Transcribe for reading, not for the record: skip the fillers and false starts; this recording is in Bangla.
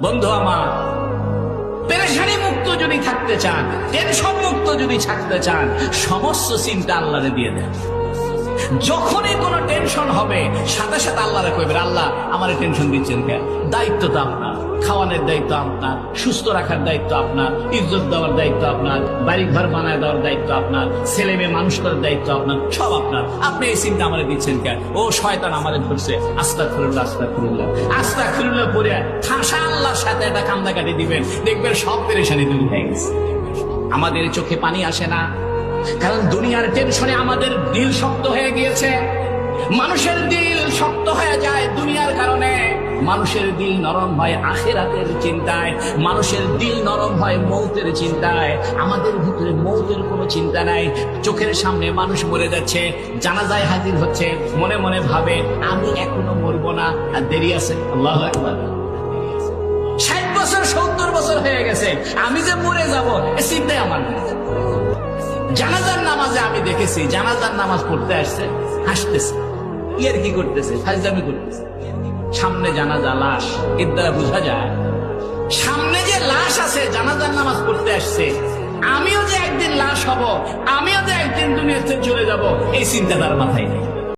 বন্ধু আমার, পেরেশানি মুক্ত যদি থাকতে চান, টেনশন মুক্ত যদি থাকতে চান, সমস্ত চিন্তা আল্লাহরে দিয়ে দেন। যখনই কোনো টেনশন হবে সাথে সাথে আল্লাহরে কইবেন, আল্লাহ আমার টেনশন দিচ্ছেন কেন? দায়িত্ব তো আপনার, খাওয়ানোর দায়িত্ব আপনার, সুস্থ রাখার দায়িত্ব আপনার, ইজ্জত দেওয়ার দায়িত্ব আপনার, বাড়ি ঘর বানায় দেওয়ার দায়িত্ব আপনার, ছেলে মেয়ে মানুষ করার দায়িত্ব আপনার, সব আপনার। আপনি এই চিন্তা আমারে দিচ্ছেন কেন? ও শয়তান আমারে ধরছে, আস্তাগফিরুল্লাহ আস্তাগফিরুল্লাহ আস্তাগফিরুল্লাহ পড়ে ঠাসা আল্লাহর সাথে একটা কান্দাকাটি দিবেন, দেখবেন সব পেরেশানি দূর হয়ে গেছে। আমাদের চোখে পানি আসে না, কারণ দুনিয়ার টেনশনে আমাদের দিল শক্ত হয়ে গিয়েছে। মানুষের দিল শক্ত হয়ে যায় দুনিয়ার কারণে, মানুষের দিল নরম হয় আখিরাতের চিন্তায়, মানুষের দিল নরম হয় মৌতের চিন্তায়। আমাদের ভিতরে মৌতের কোনো চিন্তা নাই। চোখের সামনে মানুষ মরে যাচ্ছে, জানাজায় হাজির হচ্ছে, মনে মনে ভাবে আমি এখনো মরবো না, আর দেরি আছে। আল্লাহু আকবার। 60 বছর 70 বছর হয়ে গেছে, আমি যে মরে যাব এ চিন্তাই আমার নেই। জানাজার নামাজে আমি দেখেছি, জানাজার নামাজ পড়তে আসছে, হাসতেছে, ইয়ার কি করতেছে, ফাজলামি করতেছে। সামনে জানাজা, লাশ, এর দ্বারা বোঝা যায় সামনে যে লাশ আছে, জানাজার নামাজ পড়তে আসছে। আমিও যে একদিন লাশ হব, আমিও যে একদিন দুনিয়া থেকে চলে যাব, এই চিন্তা তার মাথায় নেই।